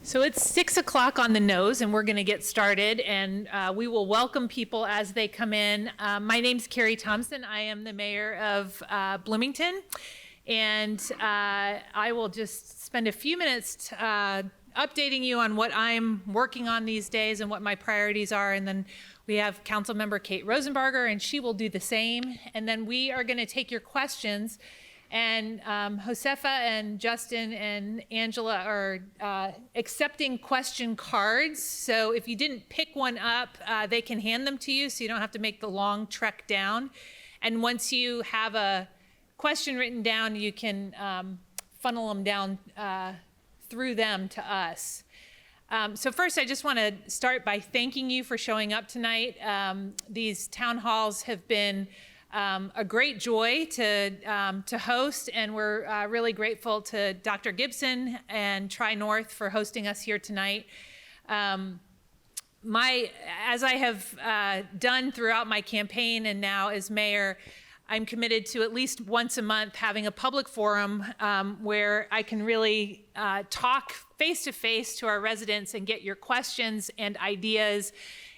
So it's 6 o'clock on the nose, and we're going to get started, and we will welcome people as they come in. My name's Carrie Thompson. I am the mayor of Bloomington, and I will just spend a few minutes updating you on what I'm working on these days and what my priorities are, and then we have Councilmember Kate Rosenbarger, and she will do the same, and then we are going to take your questions. And Josefa and Justin and Angela are accepting question cards. So if you didn't pick one up, they can hand them to you so you don't have to make the long trek down. And once you have a question written down, you can funnel them down through them to us. So first, I just want to start by thanking you for showing up tonight. These town halls have been a great joy to host, and we're really grateful to Dr. Gibson and Tri-North for hosting us here tonight. As I have done throughout my campaign and now as mayor, I'm committed to at least once a month having a public forum where I can really talk face-to-face to our residents and get your questions and ideas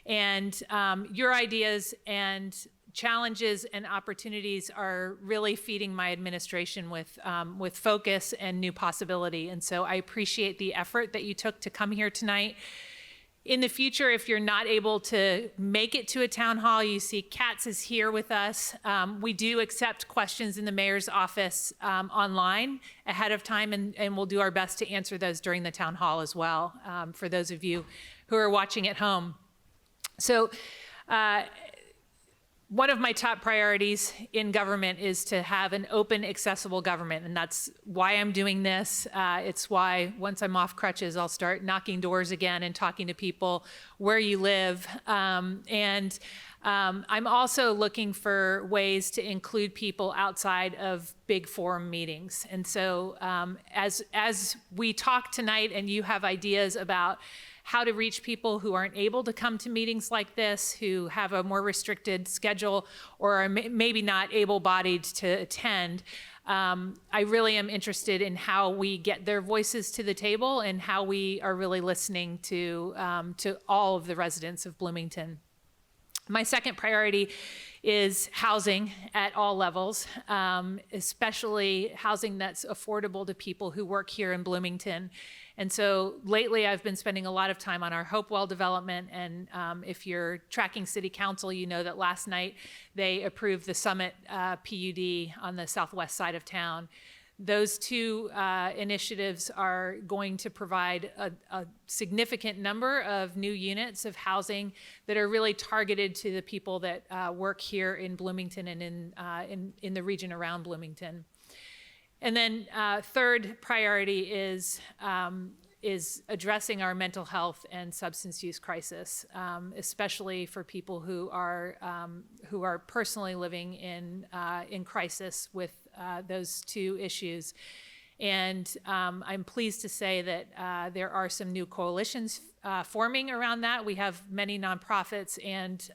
and your ideas and challenges and opportunities are really feeding my administration with focus and new possibility. And so I appreciate the effort that you took to come here tonight. In the future, if you're not able to make it to a town hall, you see Katz is here with us. We do accept questions in the mayor's office online ahead of time, and we'll do our best to answer those during the town hall as well, for those of you who are watching at home. So, one of my top priorities in government is to have an open, accessible government, and that's why I'm doing this. It's why once I'm off crutches, I'll start knocking doors again and talking to people where you live. I'm also looking for ways to include people outside of big forum meetings. And so as we talk tonight and you have ideas about how to reach people who aren't able to come to meetings like this, who have a more restricted schedule or are maybe not able-bodied to attend, I really am interested in how we get their voices to the table and how we are really listening to all of the residents of Bloomington. My second priority is housing at all levels, especially housing that's affordable to people who work here in Bloomington. And so lately I've been spending a lot of time on our Hopewell development, and if you're tracking city council, you know that last night they approved the Summit PUD on the southwest side of town. Those two initiatives are going to provide a significant number of new units of housing that are really targeted to the people that work here in Bloomington and in the region around Bloomington. And then third priority is addressing our mental health and substance use crisis, especially for people who are personally living in crisis with those two issues. And I'm pleased to say that there are some new coalitions forming around that. We have many nonprofits and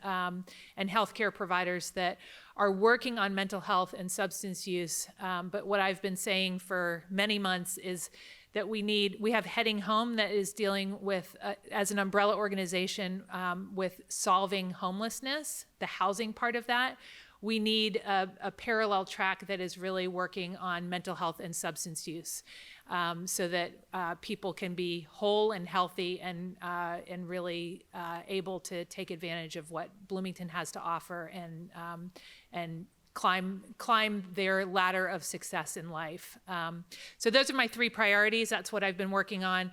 healthcare providers that are working on mental health and substance use. But what I've been saying for many months is that we have Heading Home that is dealing with, as an umbrella organization, with solving homelessness, the housing part of that. We need a parallel track that is really working on mental health and substance use, so that people can be whole and healthy and really able to take advantage of what Bloomington has to offer and climb their ladder of success in life. So those are my three priorities. That's what I've been working on.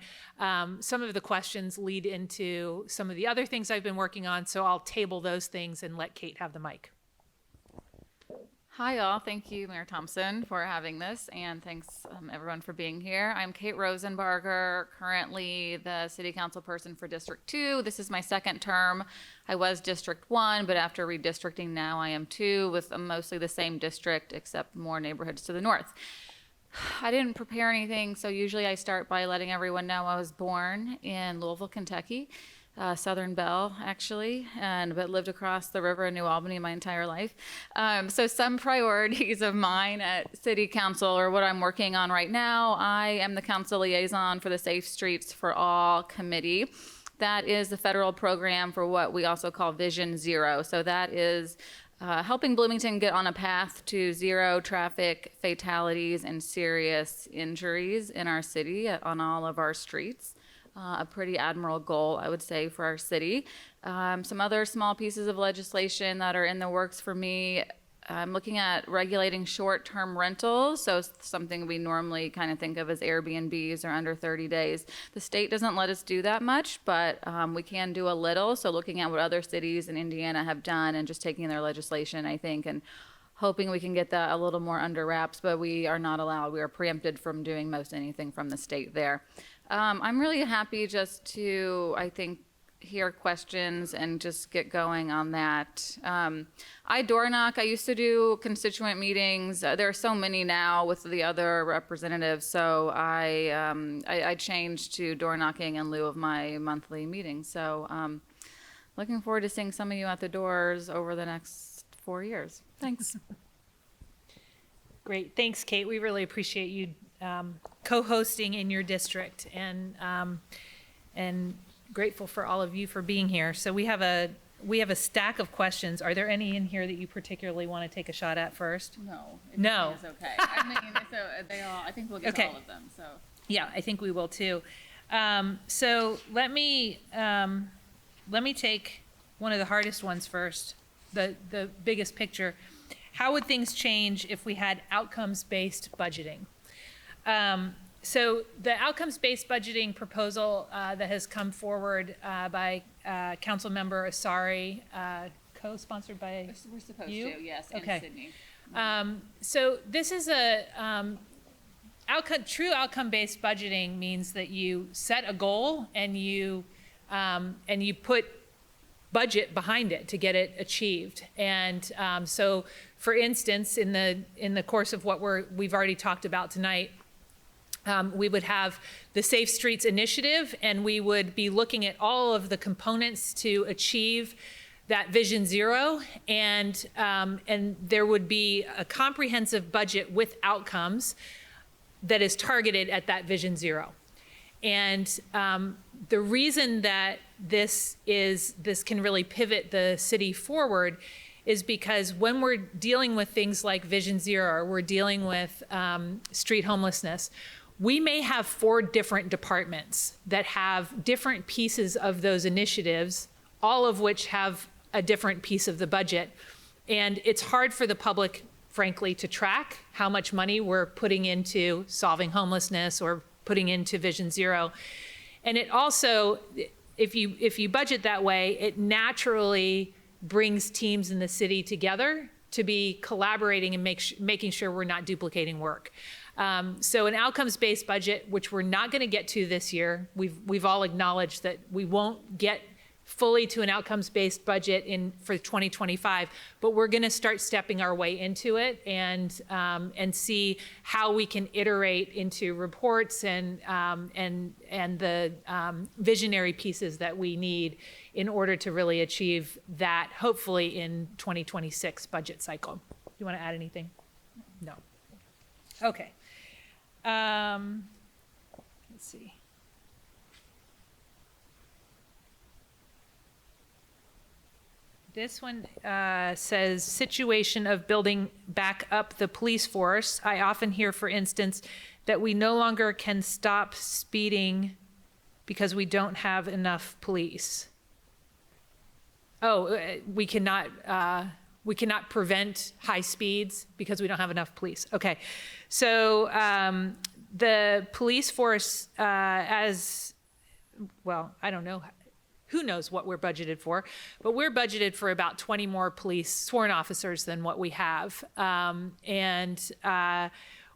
Some of the questions lead into some of the other things I've been working on, so I'll table those things and let Kate have the mic. Hi all, thank you Mayor Thompson for having this, and thanks everyone for being here. I'm Kate Rosenbarger, currently the city council person for District 2. This is my second term. I was District 1, but after redistricting now I am 2 with mostly the same district except more neighborhoods to the north. I didn't prepare anything, so usually I start by letting everyone know I was born in Louisville, Kentucky. Southern Belle, actually, but lived across the river in New Albany my entire life. So some priorities of mine at City Council, or what I'm working on right now, I am the council liaison for the Safe Streets for All committee. That is the federal program for what we also call Vision Zero. So that is helping Bloomington get on a path to zero traffic fatalities and serious injuries in our city on all of our streets. A pretty admirable goal, I would say, for our city. Some other small pieces of legislation that are in the works for me. I'm looking at regulating short-term rentals, so something we normally kind of think of as Airbnbs or under 30 days. The state doesn't let us do that much, but we can do a little. So looking at what other cities in Indiana have done and just taking their legislation, I think, and hoping we can get that a little more under wraps, but we are not allowed. We are preempted from doing most anything from the state there. I'm really happy just to, I think, hear questions and just get going on that. I door knock. I used to do constituent meetings. There are so many now with the other representatives, so I changed to door knocking in lieu of my monthly meeting. So looking forward to seeing some of you at the doors over the next 4 years. Thanks. Great. Thanks, Kate. We really appreciate you co-hosting in your district, and grateful for all of you for being here. So we have a stack of questions. Are there any in here that you particularly want to take a shot at first? No. No. It's okay. I mean, I think we'll get to all of them. So. Yeah, I think we will too. So let me take one of the hardest ones first, the biggest picture. How would things change if we had outcomes-based budgeting? So the outcomes-based budgeting proposal that has come forward by Council Member Asari, co-sponsored by We're supposed you? to, yes, Okay. and Sydney. So this is a true outcome-based budgeting means that you set a goal and you put budget behind it to get it achieved. And so, for instance, in the course of what we've already talked about tonight, we would have the Safe Streets Initiative, and we would be looking at all of the components to achieve that Vision Zero, and there would be a comprehensive budget with outcomes that is targeted at that Vision Zero. And the reason that this can really pivot the city forward is because when we're dealing with things like Vision Zero, or we're dealing with street homelessness, we may have 4 different departments that have different pieces of those initiatives, all of which have a different piece of the budget. And it's hard for the public, frankly, to track how much money we're putting into solving homelessness or putting into Vision Zero. And it also, if you budget that way, it naturally brings teams in the city together to be collaborating and making sure we're not duplicating work. So an outcomes-based budget, which we're not going to get to this year, we've all acknowledged that we won't get fully to an outcomes-based budget for 2025, but we're going to start stepping our way into it and see how we can iterate into reports and the visionary pieces that we need in order to really achieve that, hopefully in 2026 budget cycle. You want to add anything? No. Okay. Let's see. This one says, situation of building back up the police force. I often hear, for instance, that we no longer can stop speeding because we don't have enough police. Oh, we cannot prevent high speeds because we don't have enough police. Okay, so the police force, as well, I don't know. Who knows what we're budgeted for, but we're budgeted for about 20 more police sworn officers than what we have.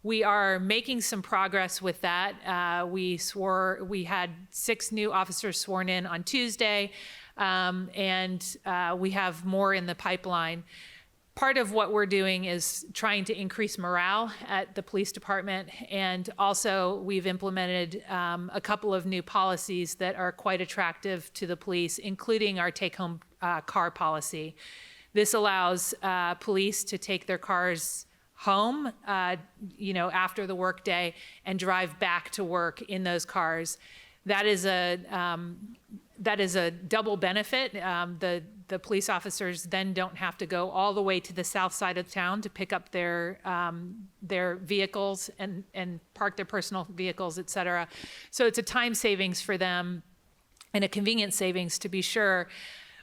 We are making some progress with that. We had 6 new officers sworn in on Tuesday, and we have more in the pipeline. part of what we're doing is trying to increase morale at the police department. And also we've implemented a couple of new policies that are quite attractive to the police, including our take-home car policy. This allows police to take their cars home, after the workday and drive back to work in those cars. That is a double benefit. The police officers then don't have to go all the way to the south side of town to pick up their vehicles and park their personal vehicles, et cetera. So it's a time savings for them and a convenience savings, to be sure.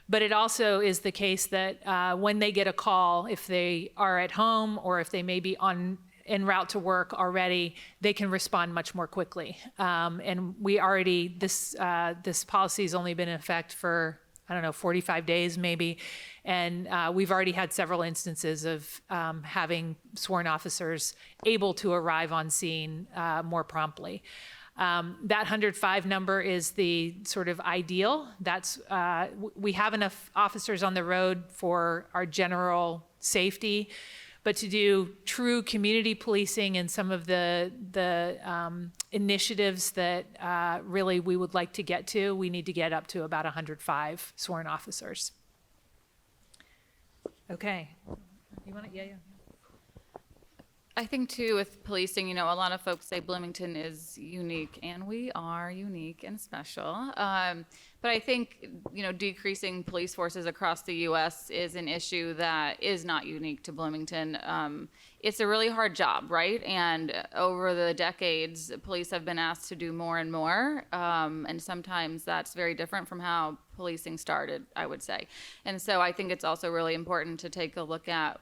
But it also is the case that when they get a call, if they are at home or if they may be en route to work already, they can respond much more quickly. And we already, this policy has only been in effect for, 45 days maybe. And we've already had several instances of having sworn officers able to arrive on scene more promptly. That 105 number is the sort of ideal. That's we have enough officers on the road for our general safety, but to do true community policing and some of the initiatives that really we would like to get to, we need to get up to about 105 sworn officers. Okay. You want to? Yeah. I think too with policing, a lot of folks say Bloomington is unique, and we are unique and special. But I think, decreasing police forces across the U.S. is an issue that is not unique to Bloomington. It's a really hard job, right? And over the decades, police have been asked to do more and more. And sometimes that's very different from how policing started, I would say. And so I think it's also really important to take a look at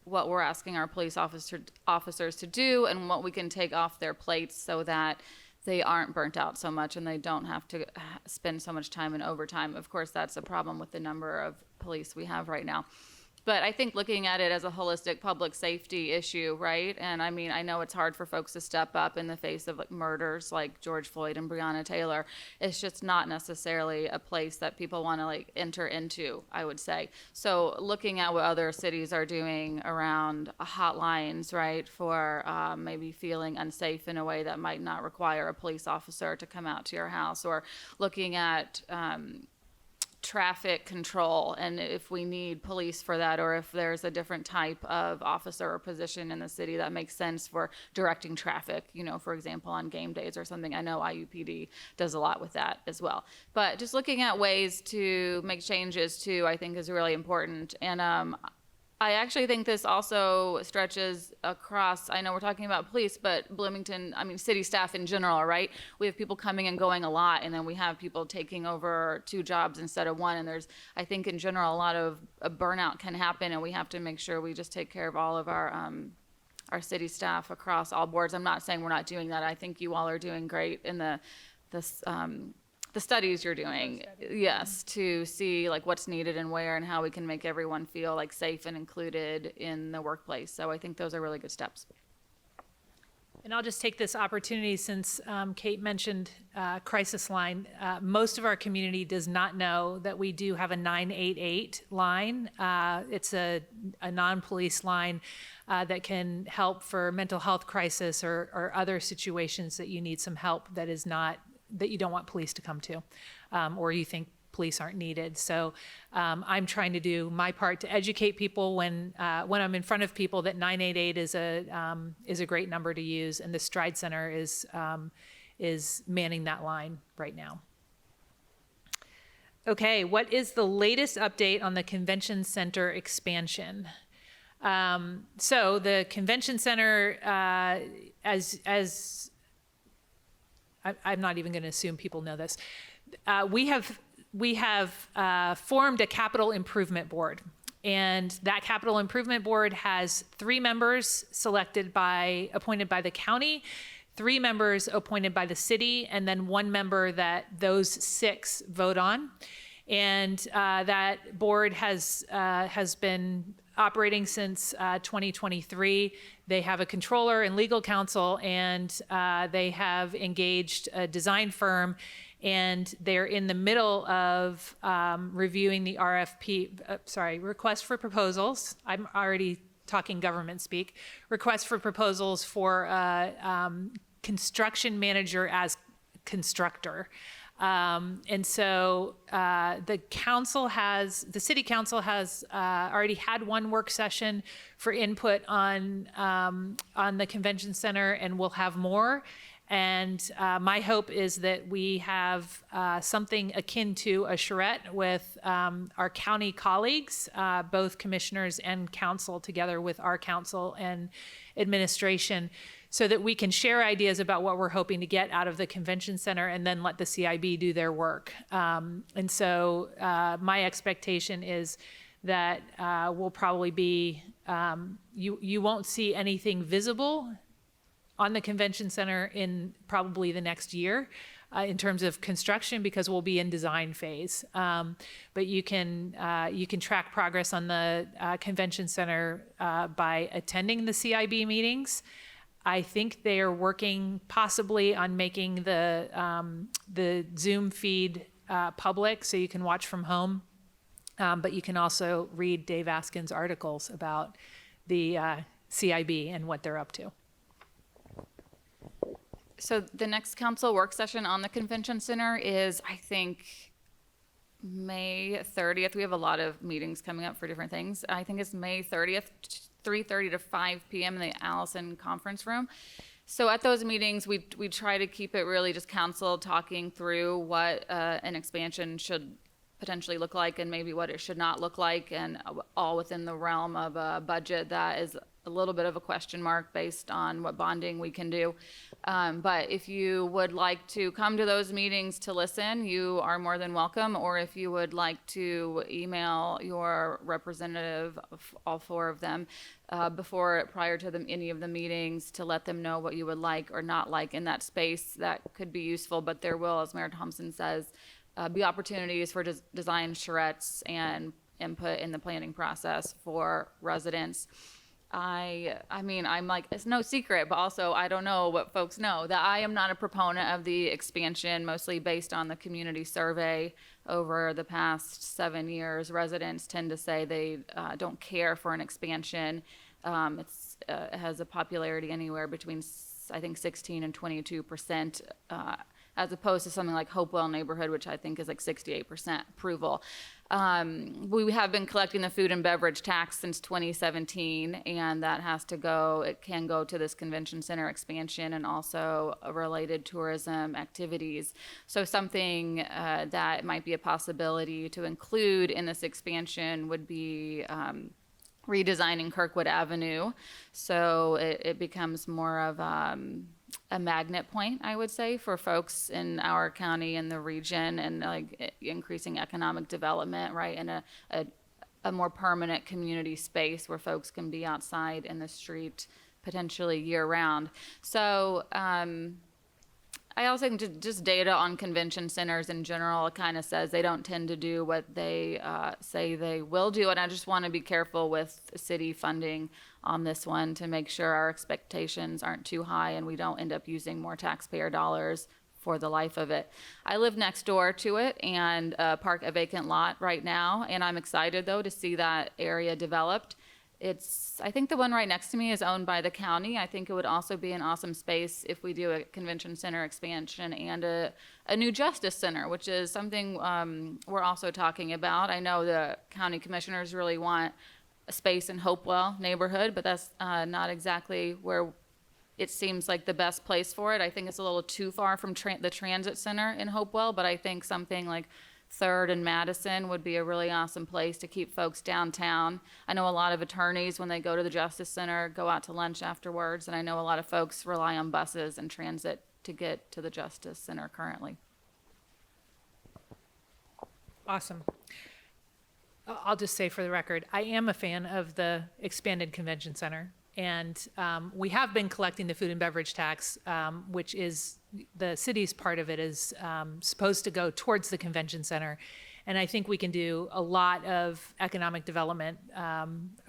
what we're asking our police officers to do and what we can take off their plates so that they aren't burnt out so much and they don't have to spend so much time in overtime. Of course, that's a problem with the number of police we have right now. But I think looking at it as a holistic public safety issue, right? And I mean, I know it's hard for folks to step up in the face of murders like George Floyd and Breonna Taylor. It's just not necessarily a place that people want to enter into, I would say. So looking at what other cities are doing around hotlines, right, for maybe feeling unsafe in a way that might not require a police officer to come out to your house, or looking at traffic control and if we need police for that, or if there's a different type of officer or position in the city that makes sense for directing traffic, for example, on game days or something. I know IUPD does a lot with that as well. But just looking at ways to make changes too, I think is really important. And I actually think this also stretches across, I know we're talking about police, but Bloomington, city staff in general, right? We have people coming and going a lot, and then we have people taking over 2 jobs instead of 1. And there's, I think in general, a lot of burnout can happen, and we have to make sure we just take care of all of our city staff across all boards. I'm not saying we're not doing that. I think you all are doing great in the studies you're doing, yes, to see what's needed and where and how we can make everyone feel safe and included in the workplace. So I think those are really good steps. And I'll just take this opportunity since Kate mentioned crisis line. Most of our community does not know that we do have a 988 line. It's a non-police line that can help for mental health crisis or other situations that you need some help that you don't want police to come to, or you think police aren't needed. So I'm trying to do my part to educate people when I'm in front of people that 988 is a great number to use, and the Stride Center is manning that line right now. Okay, what is the latest update on the convention center expansion? So the convention center, I'm not even going to assume people know this. We have formed a capital improvement board, and that capital improvement board has 3 members appointed by the county, 3 members appointed by the city, and then 1 member that those 6 vote on. And that board has been operating since 2023. They have a controller and legal counsel, and they have engaged a design firm, and they're in the middle of reviewing the request for proposals. I'm already talking government speak. Request for proposals for construction manager as constructor. And so the city council has already had one work session for input on the convention center, and we'll have more. And my hope is that we have something akin to a charrette with our county colleagues, both commissioners and council, together with our council and administration, so that we can share ideas about what we're hoping to get out of the convention center and then let the CIB do their work. And so my expectation is that we'll probably be, you won't see anything visible on the convention center in probably the next year in terms of construction, because we'll be in design phase. But you can track progress on the convention center by attending the CIB meetings. I think they are working possibly on making the Zoom feed public so you can watch from home. But you can also read Dave Askin's articles about the CIB and what they're up to. So the next council work session on the convention center is, I think, May 30th. We have a lot of meetings coming up for different things. I think it's May 30th, 3:30 to 5 p.m. in the Allison conference room. So at those meetings, we try to keep it really just council talking through what an expansion should potentially look like and maybe what it should not look like, and all within the realm of a budget that is a little bit of a question mark based on what bonding we can do. But if you would like to come to those meetings to listen, you are more than welcome. Or if you would like to email your representative, all four of them, prior to any of the meetings, to let them know what you would like or not like in that space, that could be useful. But there will, as Mayor Thompson says, be opportunities for design charrettes and input in the planning process for residents. I mean, I'm like, it's no secret, but also I don't know what folks know, that I am not a proponent of the expansion, mostly based on the community survey over the past 7 years. Residents tend to say they don't care for an expansion. It has a popularity anywhere between, I think, 16 and 22%, as opposed to something like Hopewell neighborhood, which I think is like 68% approval. We have been collecting the food and beverage tax since 2017, and that has to go, it can go to this convention center expansion and also related tourism activities. So something that might be a possibility to include in this expansion would be redesigning Kirkwood Avenue, so it becomes more of a magnet point, I would say, for folks in our county and the region, and like increasing economic development, right, and a more permanent community space where folks can be outside in the street potentially year round. So I also think just data on convention centers in general kind of says they don't tend to do what they say they will do. And I just want to be careful with city funding on this one to make sure our expectations aren't too high and we don't end up using more taxpayer dollars for the life of it. I live next door to it and park a vacant lot right now. And I'm excited, though, to see that area developed. I think the one right next to me is owned by the county. I think it would also be an awesome space if we do a convention center expansion and a new justice center, which is something we're also talking about. I know the county commissioners really want a space in Hopewell neighborhood, but that's not exactly where it seems like the best place for it. I think it's a little too far from the transit center in Hopewell, but I think something like 3rd and Madison would be a really awesome place to keep folks downtown. I know a lot of attorneys, when they go to the Justice Center, go out to lunch afterwards, and I know a lot of folks rely on buses and transit to get to the Justice Center currently. Awesome. I'll just say for the record, I am a fan of the expanded convention center. And we have been collecting the food and beverage tax, which is the city's part of it is supposed to go towards the convention center. And I think we can do a lot of economic development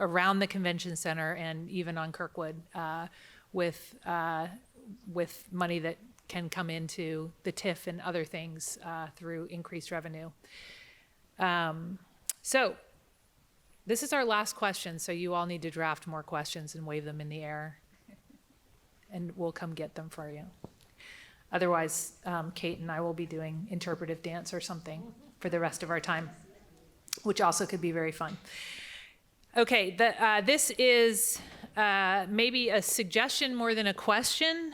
around the convention center and even on Kirkwood with money that can come into the TIF and other things through increased revenue. So this is our last question, so you all need to draft more questions and wave them in the air, and we'll come get them for you. Otherwise, Kate and I will be doing interpretive dance or something for the rest of our time, which also could be very fun. Okay, this is maybe a suggestion more than a question,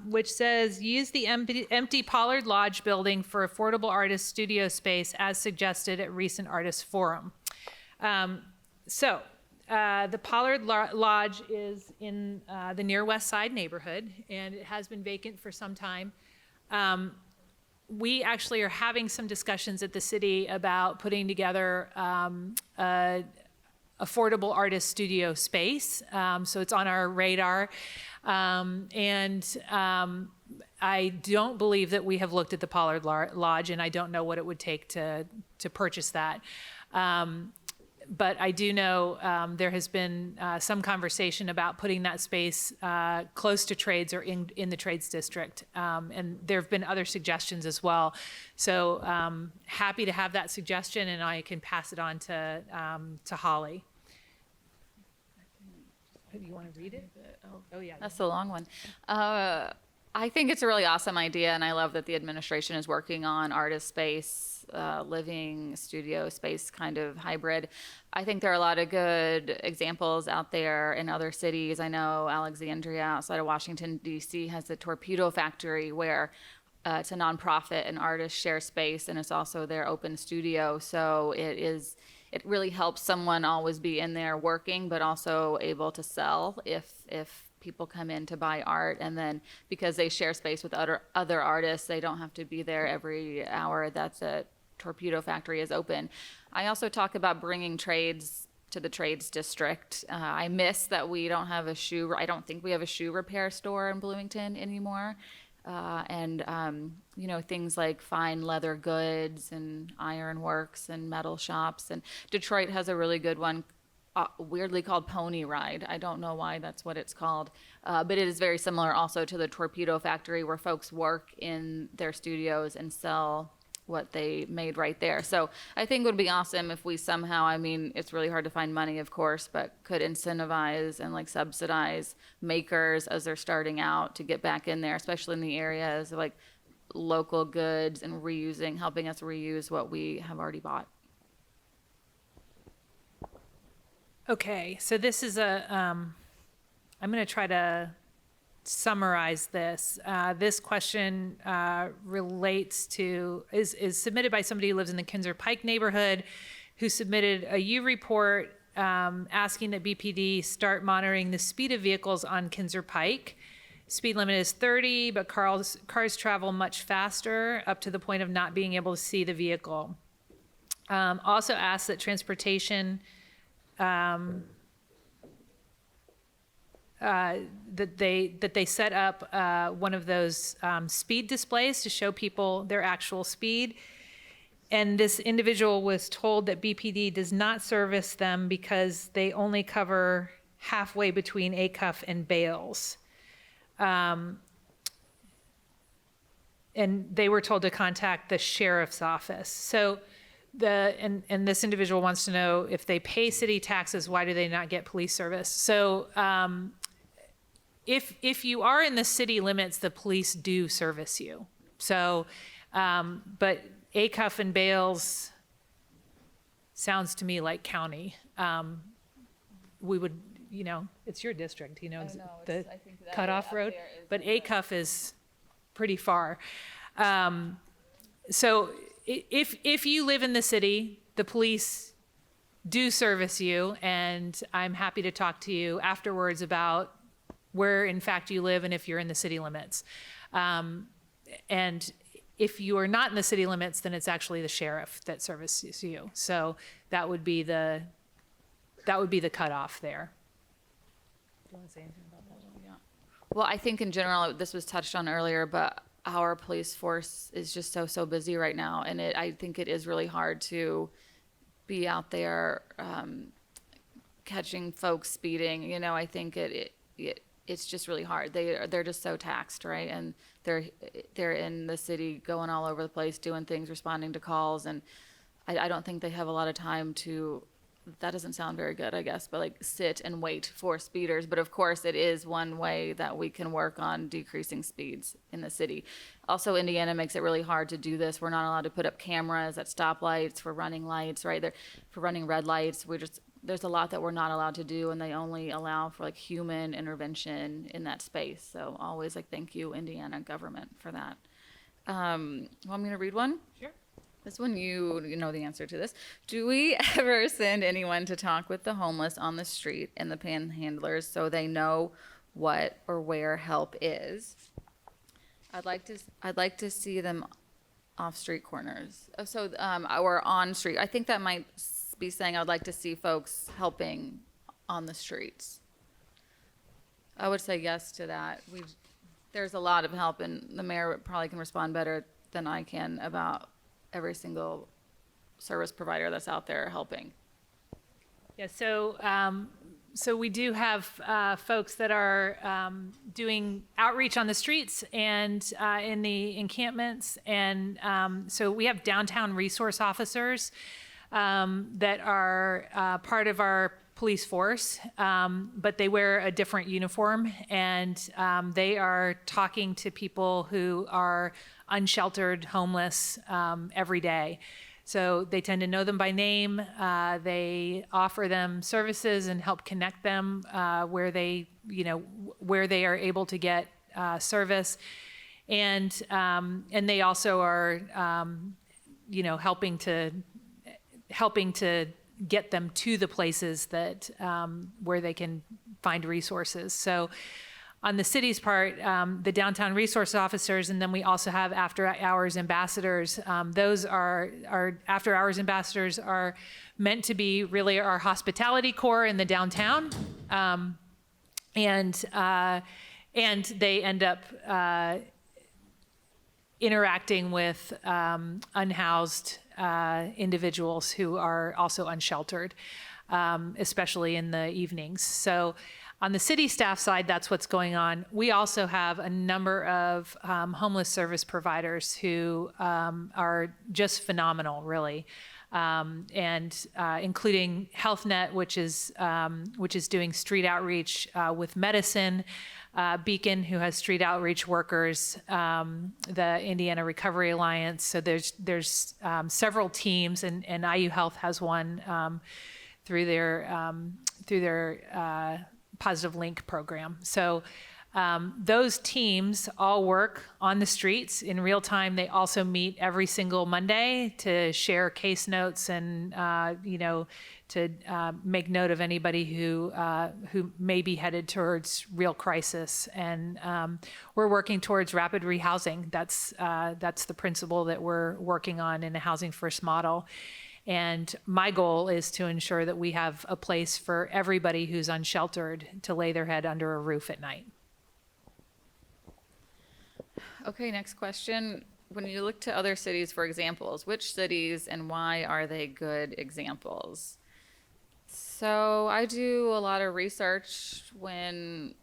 which says, use the empty Pollard Lodge building for affordable artist studio space as suggested at recent artist forum. The Pollard Lodge is in the near West Side neighborhood, and it has been vacant for some time. We actually are having some discussions at the city about putting together affordable artist studio space. So it's on our radar. I don't believe that we have looked at the Pollard Lodge, and I don't know what it would take to purchase that. But I do know there has been some conversation about putting that space close to trades or in the trades district. And there have been other suggestions as well. So happy to have that suggestion, and I can pass it on to Holly. You want to read it? Oh yeah. That's the long one. I think it's a really awesome idea, and I love that the administration is working on artist space, living studio space kind of hybrid. I think there are a lot of good examples out there in other cities. I know Alexandria outside of Washington, D.C. has the Torpedo Factory where it's a nonprofit and artists share space, and it's also their open studio. So it really helps someone always be in there working, but also able to sell if people come in to buy art. And then because they share space with other artists, they don't have to be there every hour that the Torpedo Factory is open. I also talk about bringing trades to the trades district. I miss that we don't have I don't think we have a shoe repair store in Bloomington anymore. Things like fine leather goods and iron works and metal shops. And Detroit has a really good one, weirdly called Pony Ride. I don't know why that's what it's called, but it is very similar also to the Torpedo Factory, where folks work in their studios and sell what they made right there. So I think it would be awesome if we somehow, it's really hard to find money, of course, but could incentivize and subsidize makers as they're starting out to get back in there, especially in the areas of local goods and helping us reuse what we have already bought. Okay, so this is I'm going to try to summarize this. This question relates to, is submitted by somebody who lives in the Kinzer Pike neighborhood, who submitted a U report asking that BPD start monitoring the speed of vehicles on Kinzer Pike. Speed limit is 30, but cars travel much faster, up to the point of not being able to see the vehicle. Also asked that transportation that they set up one of those speed displays to show people their actual speed. And this individual was told that BPD does not service them because they only cover halfway between Acuff and Bales. And they were told to contact the sheriff's office. So and this individual wants to know, if they pay city taxes, why do they not get police service? So if you are in the city limits, the police do service you. So, but Acuff and Bales sounds to me like county. We would, it's your district, the cutoff road, but Acuff is pretty far. So if you live in the city, the police do service you, and I'm happy to talk to you afterwards about where in fact you live and if you're in the city limits. And if you are not in the city limits, then it's actually the sheriff that services you. So that would be the cutoff there. Do you want to say anything about that? Yeah. Well, I think in general, this was touched on earlier, but our police force is just so busy right now, and I think it is really hard to be out there catching folks speeding. I think it's just really hard. They're just so taxed, right? And they're in the city, going all over the place, doing things, responding to calls, and I don't think they have a lot of time to. That doesn't sound very good, I guess, but like sit and wait for speeders. But of course, it is one way that we can work on decreasing speeds in the city. Also, Indiana makes it really hard to do this. We're not allowed to put up cameras at stoplights for running lights, right? For running red lights. There's a lot that we're not allowed to do, and they only allow for like human intervention in that space. So always like thank you, Indiana government, for that. Want me to read one? Sure. This one, you know the answer to this. Do we ever send anyone to talk with the homeless on the street and the panhandlers so they know what or where help is? I'd like to see them off street corners. Or on street. I think that might be saying I'd like to see folks helping on the streets. I would say yes to that. There's a lot of help, and the mayor probably can respond better than I can about every single service provider that's out there helping. Yeah, so we do have folks that are doing outreach on the streets and in the encampments, and so we have downtown resource officers that are part of our police force, but they wear a different uniform, and they are talking to people who are unsheltered, homeless every day. So they tend to know them by name. They offer them services and help connect them where they are able to get service, and they also are, helping to get them to the places that where they can find resources. So on the city's part, the downtown resource officers, and then we also have after hours ambassadors. Those are our after hours ambassadors are meant to be really our hospitality core in the downtown, and they end up interacting with unhoused individuals who are also unsheltered, especially in the evenings. So on the city staff side, that's what's going on. We also have a number of homeless service providers who are just phenomenal, really, and including HealthNet, which is doing street outreach with medicine. Beacon, who has street outreach workers, the Indiana Recovery Alliance. So there's several teams, and IU Health has one through their Positive Link program. So those teams all work on the streets in real time. They also meet every single Monday to share case notes and to make note of anybody who may be headed towards real crisis. And we're working towards rapid rehousing. That's the principle that we're working on in a Housing First model. And my goal is to ensure that we have a place for everybody who's unsheltered to lay their head under a roof at night. Okay, next question. When you look to other cities for examples, which cities and why are they good examples? So I do a lot of research when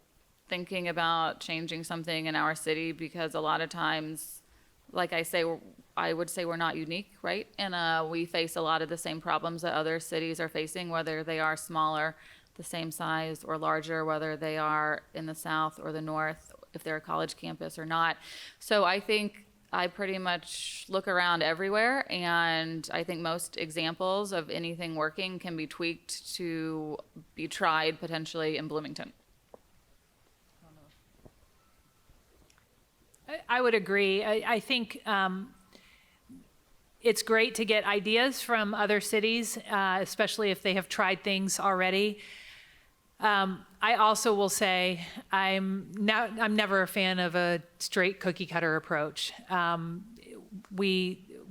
thinking about changing something in our city, because a lot of times, like I would say we're not unique, right? And we face a lot of the same problems that other cities are facing, whether they are smaller, the same size, or larger, whether they are in the south or the north, if they're a college campus or not. So I think I pretty much look around everywhere, and I think most examples of anything working can be tweaked to be tried potentially in Bloomington. I would agree. I think it's great to get ideas from other cities, especially if they have tried things already. I also will say I'm never a fan of a straight cookie cutter approach.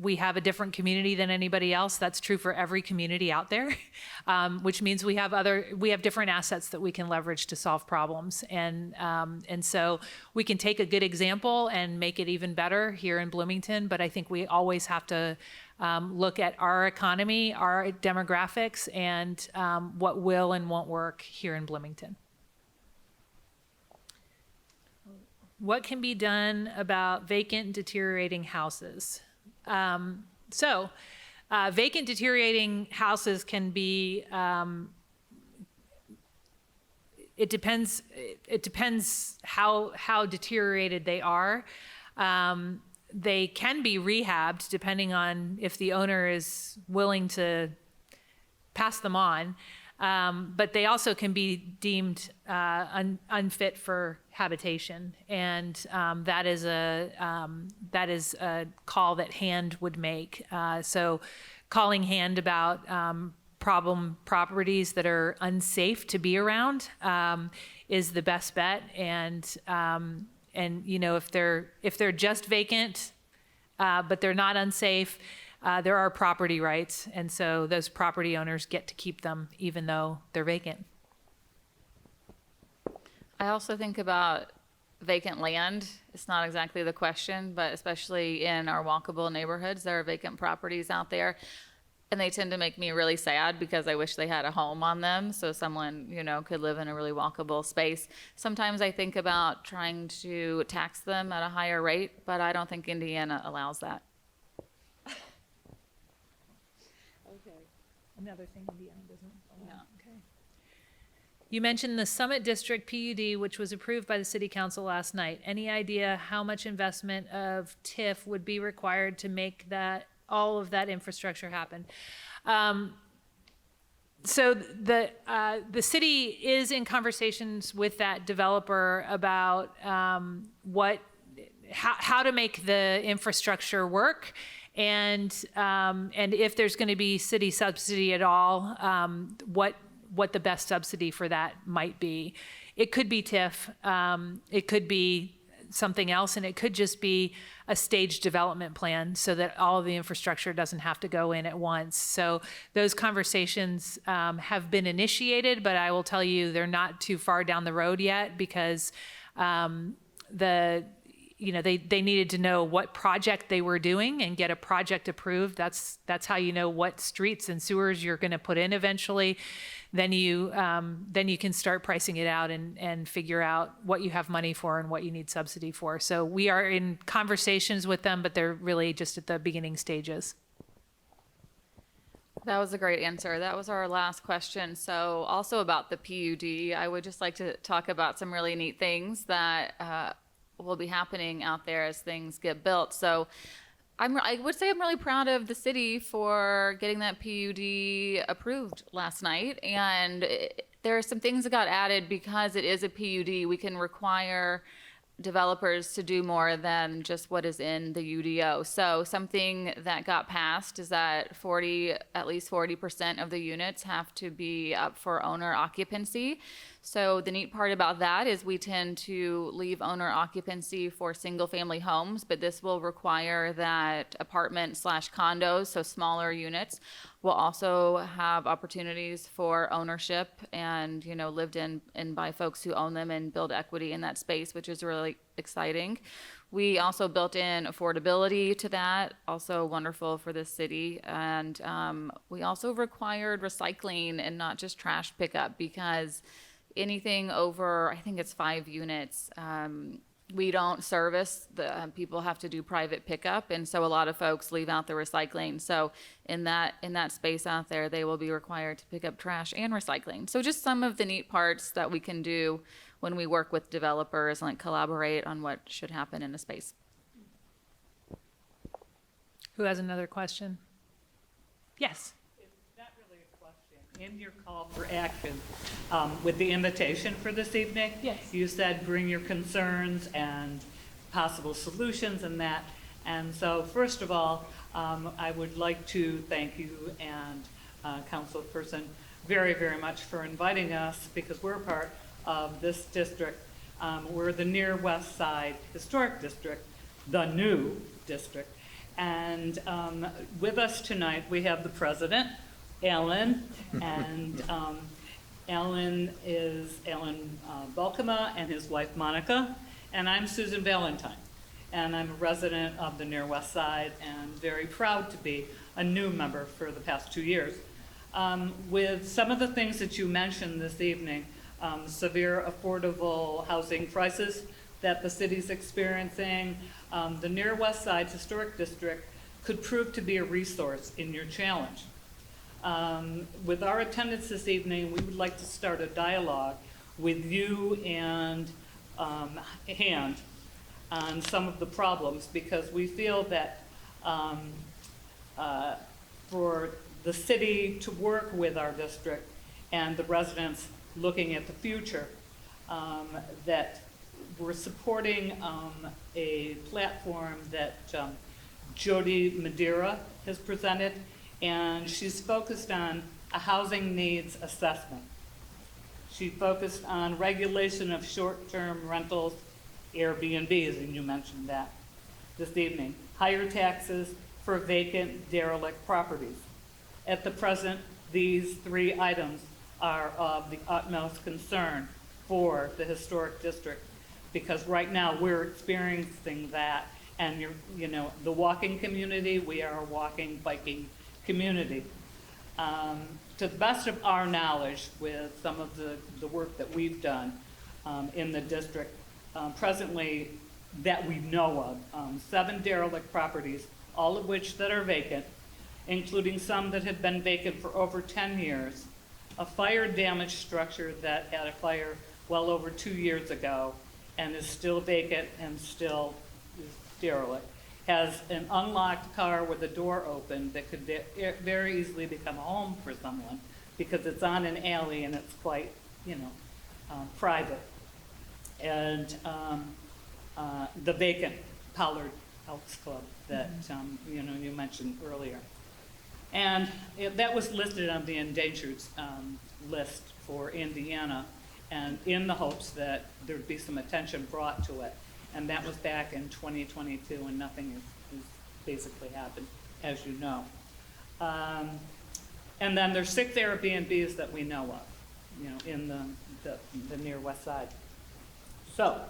We have a different community than anybody else. That's true for every community out there, which means we have different assets that we can leverage to solve problems. And so we can take a good example and make it even better here in Bloomington. But I think we always have to look at our economy, our demographics, and what will and won't work here in Bloomington. What can be done about vacant, deteriorating houses? Vacant, deteriorating houses can be, it depends how deteriorated they are. They can be rehabbed depending on if the owner is willing to pass them on. But they also can be deemed unfit for habitation, and that is a call that Hand would make. So, calling Hand about problem properties that are unsafe to be around is the best bet. And you know, if they're just vacant, but they're not unsafe, there are property rights, and so those property owners get to keep them even though they're vacant. I also think about vacant land. It's not exactly the question, but especially in our walkable neighborhoods, there are vacant properties out there. And they tend to make me really sad because I wish they had a home on them so someone, you know, could live in a really walkable space. Sometimes I think about trying to tax them at a higher rate, but I don't think Indiana allows that. Okay. Another thing Indiana doesn't allow. Yeah. Okay. You mentioned the Summit District PUD, which was approved by the City Council last night. Any idea how much investment of TIF would be required to make that all of that infrastructure happen? So the city is in conversations with that developer about how to make the infrastructure work, and if there's going to be city subsidy at all, what the best subsidy for that might be. It could be TIF, it could be something else, and it could just be a staged development plan so that all of the infrastructure doesn't have to go in at once. So those conversations have been initiated, but I will tell you they're not too far down the road yet, because they needed to know what project they were doing and get a project approved. That's how you know what streets and sewers you're going to put in eventually. Then you can start pricing it out and figure out what you have money for and what you need subsidy for. So we are in conversations with them, but they're really just at the beginning stages. That was a great answer. That was our last question. So also about the PUD, I would just like to talk about some really neat things that will be happening out there as things get built. So I would say I'm really proud of the city for getting that PUD approved last night. And there are some things that got added because it is a PUD. We can require developers to do more than just what is in the UDO. So something that got passed is that at least 40% of the units have to be up for owner occupancy. So the neat part about that is we tend to leave owner occupancy for single family homes, but this will require that apartment/condos, so smaller units, will also have opportunities for ownership and, you know, lived in by folks who own them and build equity in that space, which is really exciting. We also built in affordability to that, also wonderful for the city. And we also required recycling and not just trash pickup, because anything over, I think it's 5 units, we don't service. The people have to do private pickup, and so a lot of folks leave out the recycling. So in that space out there, they will be required to pick up trash and recycling. So just some of the neat parts that we can do when we work with developers and collaborate on what should happen in a space. Who has another question? Yes. In your call for action, with the invitation for this evening, Yes. you said bring your concerns and possible solutions and that. And so first of all, I would like to thank you and Councilperson very, very much for inviting us, because we're part of this district. We're the Near West Side Historic District, the new district. And with us tonight, we have the president, Alan, and Alan Balkema and his wife Monica, and I'm Susan Valentine, and I'm a resident of the Near West Side and very proud to be a new member for the past 2 years. With some of the things that you mentioned this evening, severe affordable housing crisis, that the city's experiencing, the Near West Side Historic District could prove to be a resource in your challenge. With our attendance this evening, we would like to start a dialogue with you and Hand on some of the problems, because we feel that for the city to work with our district and the residents looking at the future, that we're supporting a platform that Jody Madeira has presented, and she's focused on a housing needs assessment. She focused on regulation of short-term rentals, Airbnbs, and you mentioned that this evening. Higher taxes for vacant, derelict properties. At the present, these three items are of the utmost concern for the historic district, because right now we're experiencing that, and you know, the walking community, we are a walking, biking community. To the best of our knowledge, with some of the work that we've done in the district, presently that we know of, 7 derelict properties, all of which that are vacant, including some that have been vacant for over 10 years, a fire damaged structure that had a fire well over 2 years ago and is still vacant and still is derelict, has an unlocked car with a door open that could very easily become a home for someone because it's on an alley and it's quite, you know, private. And the vacant Pollard Elks Club that you know, you mentioned earlier. And that was listed on the endangered list for Indiana, and in the hopes that there'd be some attention brought to it. And that was back in 2022, and nothing has basically happened, as you know. And then there's 6 Airbnbs that we know of, you know, in the Near West Side. So,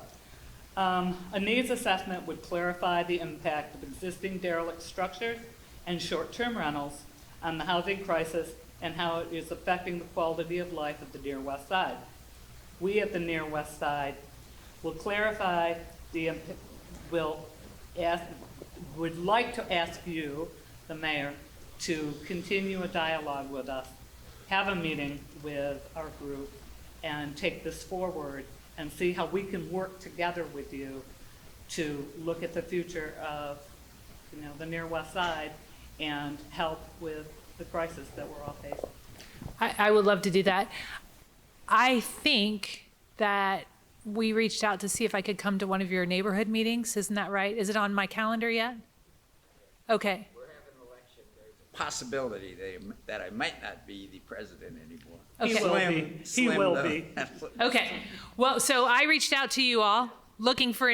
a needs assessment would clarify the impact of existing derelict structures and short-term rentals on the housing crisis and how it is affecting the quality of life of the Near West Side. We at the Near West Side will clarify would like to ask you, the mayor, to continue a dialogue with us, have a meeting with our group, and take this forward and see how we can work together with you to look at the future of, you know, the Near West Side and help with the crisis that we're all facing. I would love to do that. I think that we reached out to see if I could come to one of your neighborhood meetings. Isn't that right? Is it on my calendar yet? Okay. We're having an election. There's a possibility that I might not be the president anymore. Okay. He will be. He will be. Okay. Well, so I reached out to you all looking for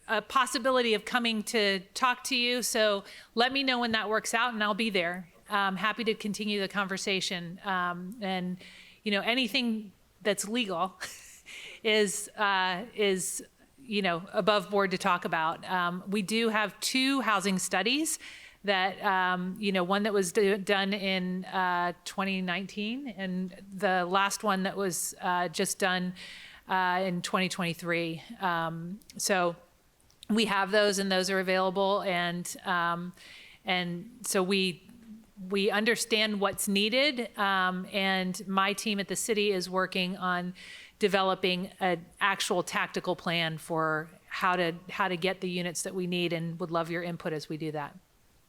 a possibility of coming to talk to you. So let me know when that works out and I'll be there. Happy to continue the conversation. And, you know, anything that's legal is, you know, above board to talk about. We do have 2 housing studies that, you know, one that was done in 2019 and the last one that was just done in 2023. So we have those and those are available. And so we understand what's needed. And my team at the city is working on developing an actual tactical plan for how to get the units that we need, and would love your input as we do that.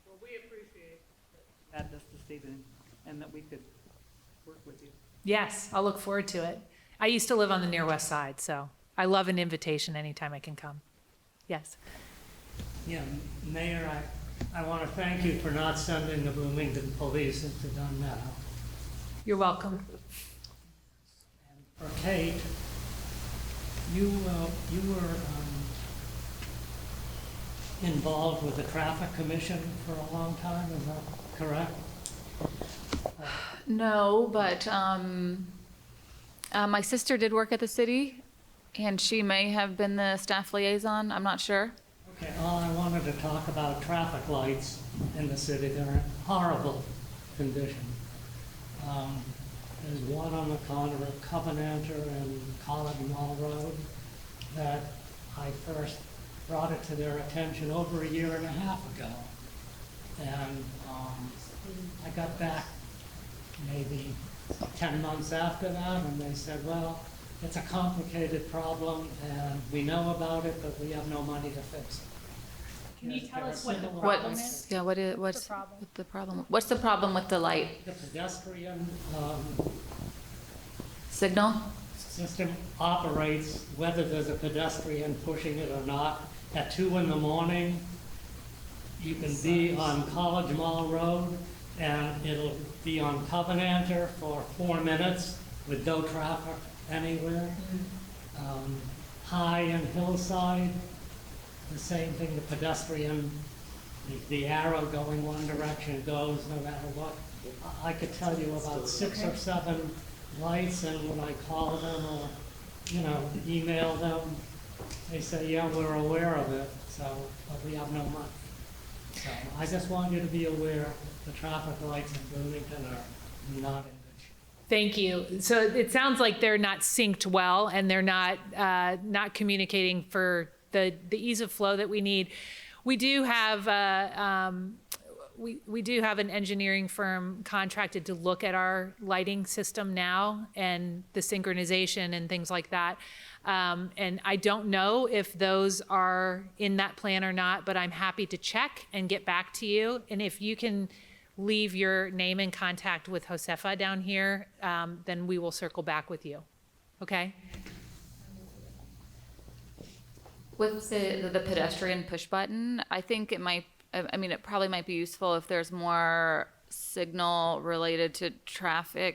Well, we appreciate that you had this evening and that we could work with you. Yes, I'll look forward to it. I used to live on the Near West Side, so I love an invitation anytime I can come. Yes. Yeah, Mayor, I want to thank you for not sending the Bloomington police into Dunn Meadow. You're welcome. And for Kate, you were involved with the Traffic Commission for a long time, is that correct? No, but my sister did work at the city, and she may have been the staff liaison. I'm not sure. Okay, all I wanted to talk about traffic lights in the city. They're in horrible condition. There's one on the corner of Covenanter and College Mall Road that I first brought it to their attention over a year and a half ago. And I got back maybe 10 months after that, and they said, well, it's a complicated problem, and we know about it, but we have no money to fix it. Can you tell us what the Similar problem things. is? Yeah, what's problem? the problem? What's the problem with the light The pedestrian signal? system operates whether there's a pedestrian pushing it or not. At 2 in the morning, you can be on College Mall Road, and it'll be on Covenanter for 4 minutes with no traffic anywhere. High and Hillside, the same thing, the pedestrian, the arrow going one direction goes no matter what. I could tell you about 6 or 7 lights, and when I call them or, email them, they say, yeah, we're aware of it, but we have no money. So I just want you to be aware the traffic lights in Bloomington are not in good shape. Thank you. So it sounds like they're not synced well, and they're not communicating for the ease of flow that we need. We do have we do have an engineering firm contracted to look at our lighting system now and the synchronization and things like that. And I don't know if those are in that plan or not, but I'm happy to check and get back to you. And if you can leave your name and contact with Josefa down here, then we will circle back with you. Okay? With the pedestrian push button, I think it probably might be useful if there's more signal related to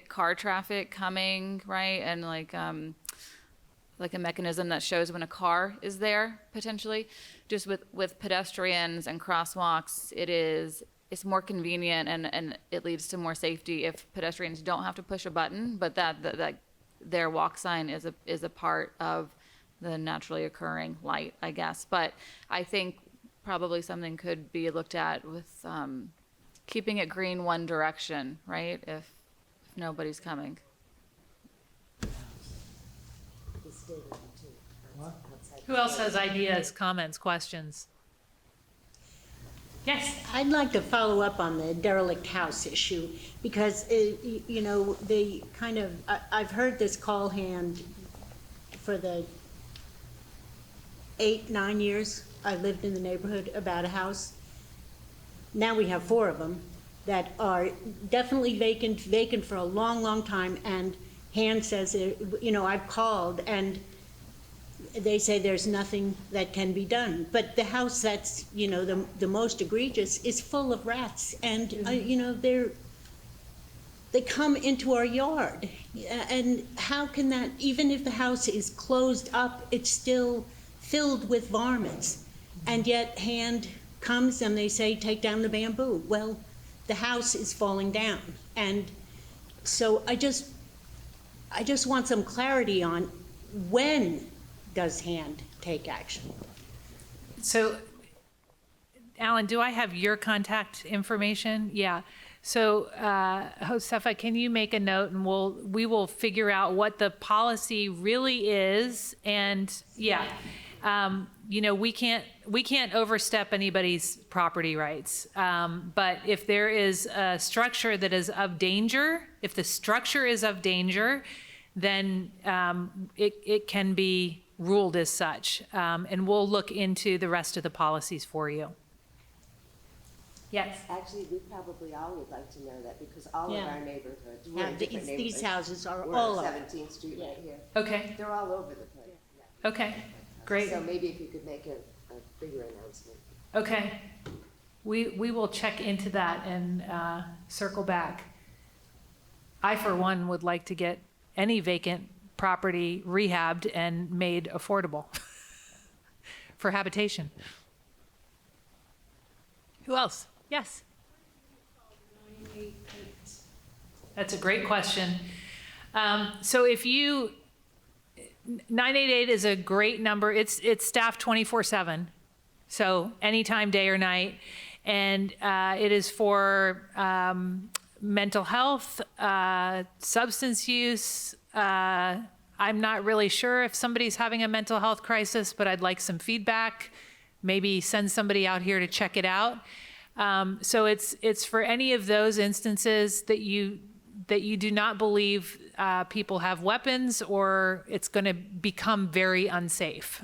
car traffic coming, right? And like a mechanism that shows when a car is there, potentially. Just with pedestrians and crosswalks, it's more convenient and it leads to more safety if pedestrians don't have to push a button, but that their walk sign is a part of the naturally occurring light, I guess. But I think probably something could be looked at with keeping it green one direction, right? If nobody's coming. Who else has ideas, comments, questions? Yes. I'd like to follow up on the derelict house issue, because, they kind of, I've heard this call hand for the 8-9 years I lived in the neighborhood about a house. Now we have 4 of them that are definitely vacant for a long, long time, and hand says, I've called, and they say there's nothing that can be done. But the house that's, the most egregious is full of rats, and, they come into our yard. And how can that, even if the house is closed up, it's still filled with varmints. And yet hand comes and they say, take down the bamboo. Well, the house is falling down. And so I just want some clarity on when does hand take action? So, Alan, do I have your contact information? Yeah. So, Josefa, can you make a note, and we will figure out what the policy really is, and we can't overstep anybody's property rights. But if there is a structure that is of danger, if the structure is of danger, then it can be ruled as such. And we'll look into the rest of the policies for you. Yes. Actually, we probably all would like to know that, because all of our neighborhoods, we're Yeah, in different neighborhoods. these houses are We're all on over. 17th Street right here. Okay. They're all over the place. Yeah. Okay. Great. So maybe if you could make a bigger announcement. Okay. We will check into that and circle back. I, for one, would like to get any vacant property rehabbed and made affordable for habitation. Who else? Yes. That's a great question. So if 988 is a great number. It's staffed 24/7, so anytime, day or night, and it is for mental health, substance use, I'm not really sure if somebody's having a mental health crisis, but I'd like some feedback. Maybe send somebody out here to check it out. So it's for any of those instances that you do not believe people have weapons or it's going to become very unsafe.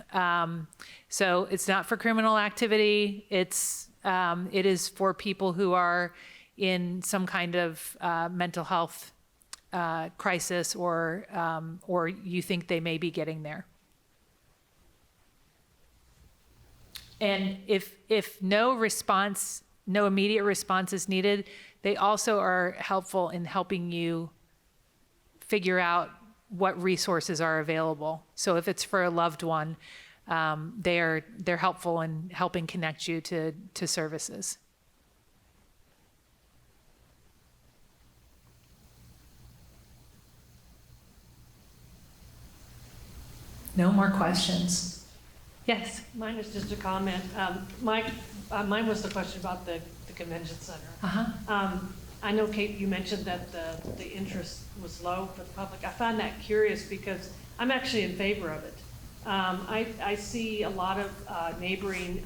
So it's not for criminal activity. It is for people who are in some kind of mental health crisis or you think they may be getting there. And if no immediate response is needed, they also are helpful in helping you figure out what resources are available. So if it's for a loved one, they're helpful in helping connect you to services. No more questions. Yes. Mine is just a comment. Mine was the question about the convention center. Uh-huh. I know, Kate, you mentioned that the interest was low for the public. I find that curious because I'm actually in favor of it. I see a lot of neighboring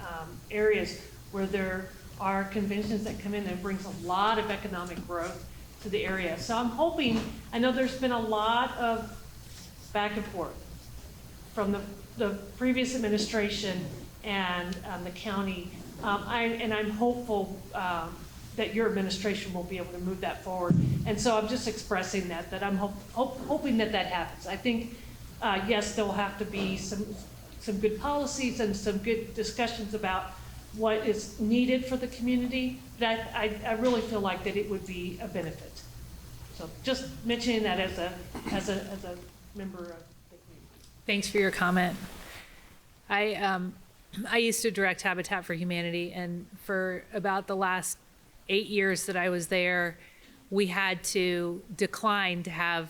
areas where there are conventions that come in and brings a lot of economic growth to the area. So I'm hoping, I know there's been a lot of back and forth from the previous administration and the county. I'm hopeful that your administration will be able to move that forward. And so I'm just expressing that I'm hoping that happens. I think, yes, there will have to be some good policies and some good discussions about what is needed for the community, but I really feel like that it would be a benefit. So just mentioning that as a member of the community. Thanks for your comment. I used to direct Habitat for Humanity, and for about the last 8 years that I was there, we had to decline to have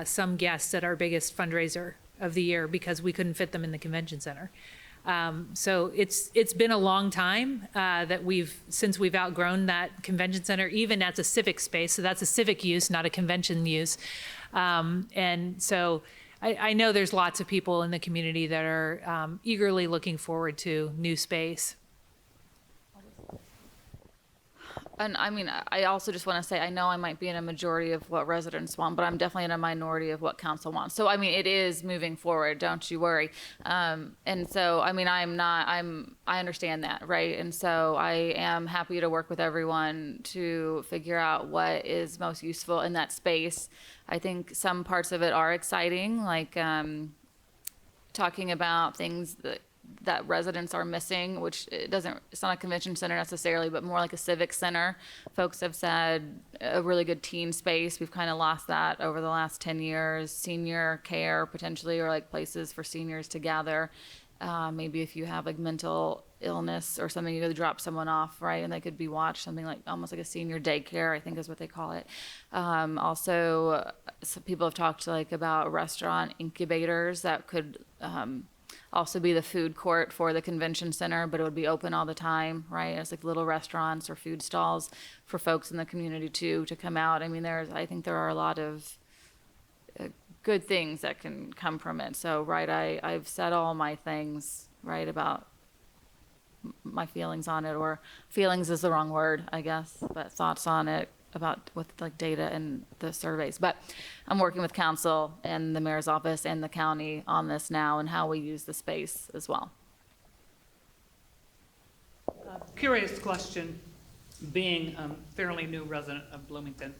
some guests at our biggest fundraiser of the year because we couldn't fit them in the convention center. So it's been a long time that since we've outgrown that convention center, even as a civic space. So that's a civic use, not a convention use. And so I know there's lots of people in the community that are eagerly looking forward to new space. And I mean, I also just want to say, I know I might be in a majority of what residents want, but I'm definitely in a minority of what council wants. So, I mean, it is moving forward, don't you worry. And so, I mean, I understand that, right? And so I am happy to work with everyone to figure out what is most useful in that space. I think some parts of it are exciting, like talking about things that residents are missing, which it's not a convention center necessarily, but more like a civic center. Folks have said a really good teen space. We've kind of lost that over the last 10 years. Senior care potentially, or like places for seniors to gather. Maybe if you have like mental illness or something, you could drop someone off, right? And they could be watched, something like almost like a senior daycare, I think is what they call it. Also, some people have talked like about restaurant incubators that could, also be the food court for the convention center, but it would be open all the time, right? It's like little restaurants or food stalls for folks in the community too, to come out. I mean, I think there are a lot of good things that can come from it. So, right, I've said all my things, right, about my feelings on it, or feelings is the wrong word, I guess, but thoughts on it about with like data and the surveys. But I'm working with council and the mayor's office and the county on this now and how we use the space as well. Curious question, being a fairly new resident of Bloomington.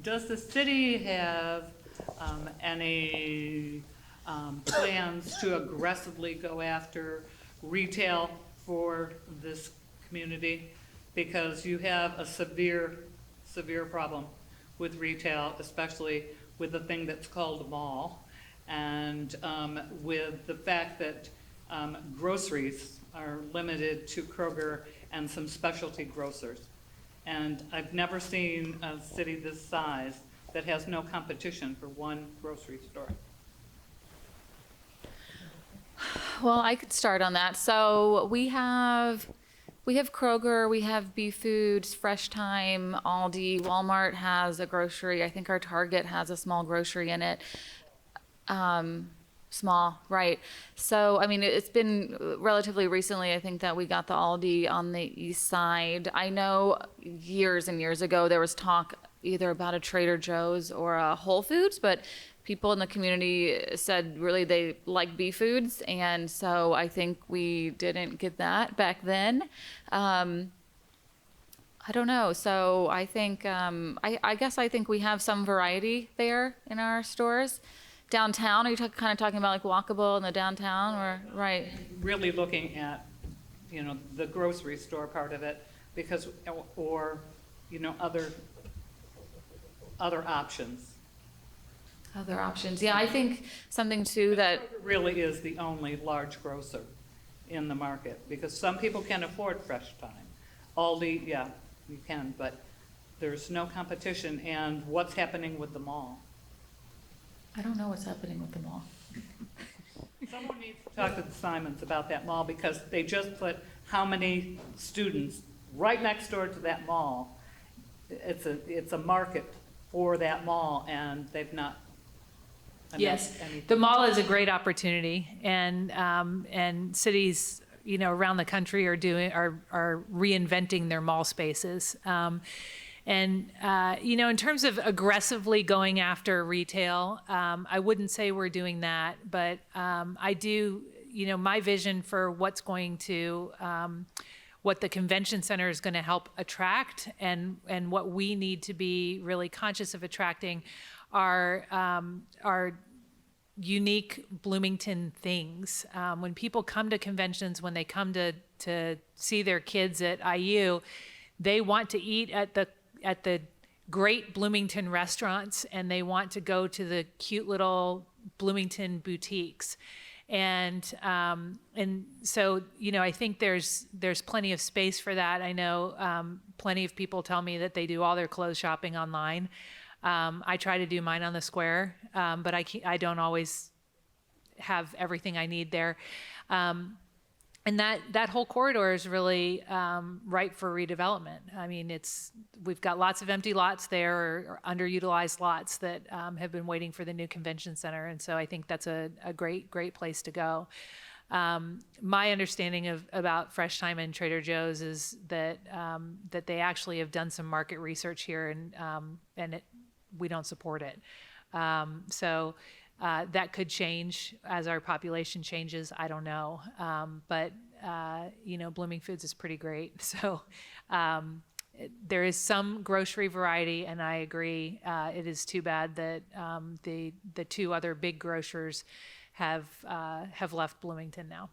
Does the city have any plans to aggressively go after retail for this community? Because you have a severe problem with retail, especially with the thing that's called a mall, and with the fact that groceries are limited to Kroger and some specialty grocers. And I've never seen a city this size that has no competition for one grocery store. Well, I could start on that. So we have Kroger, we have Bee Foods, Fresh Time, Aldi, Walmart has a grocery. I think our Target has a small grocery in it. Small, right. So, I mean, it's been relatively recently, I think, that we got the Aldi on the east side. I know years and years ago, there was talk either about a Trader Joe's or a Whole Foods, but people in the community said really they like Bee Foods, and so I think we didn't get that back then. I don't know. So I think, I guess I think we have some variety there in our stores. Downtown, are you kind of talking about like walkable in the downtown, or, right? Really looking at, the grocery store part of it, because, or, other options. Other options. Yeah, I think something too that, Kroger really is the only large grocer in the market, because some people can afford Fresh Time. Aldi, yeah, you can, but there's no competition. And what's happening with the mall? I don't know what's happening with the mall. Someone needs to talk to the Simons about that mall, because they just put how many students right next door to that mall. It's a market for that mall, and they've not Yes, announced anything. the mall is a great opportunity, and cities, around the country are reinventing their mall spaces. In terms of aggressively going after retail, I wouldn't say we're doing that, but I do, my vision for what the convention center is going to help attract, and what we need to be really conscious of attracting are unique Bloomington things. When people come to conventions, when they come to see their kids at IU, they want to eat at the great Bloomington restaurants, and they want to go to the cute little Bloomington boutiques. And so, I think there's plenty of space for that. I know plenty of people tell me that they do all their clothes shopping online. I try to do mine on the square, but I don't always have everything I need there. And that whole corridor is really ripe for redevelopment. I mean, we've got lots of empty lots there, or underutilized lots that have been waiting for the new convention center, and so I think that's a great place to go. My understanding about Fresh Time and Trader Joe's is that they actually have done some market research here, and we don't support it. So that could change as our population changes. I don't know. But Blooming Foods is pretty great. So there is some grocery variety, and I agree. It is too bad that the two other big grocers have left Bloomington now.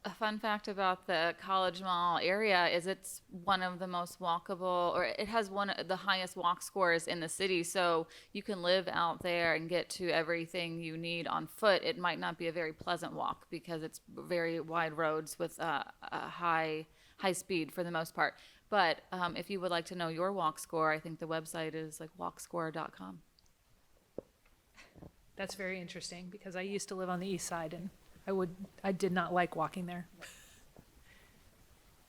A fun fact about the College Mall area is it's one of the most walkable, or it has one of the highest walk scores in the city. So you can live out there and get to everything you need on foot. It might not be a very pleasant walk because it's very wide roads with a high speed for the most part. But if you would like to know your walk score, I think the website is like walkscore.com. That's very interesting, because I used to live on the east side, and I did not like walking there.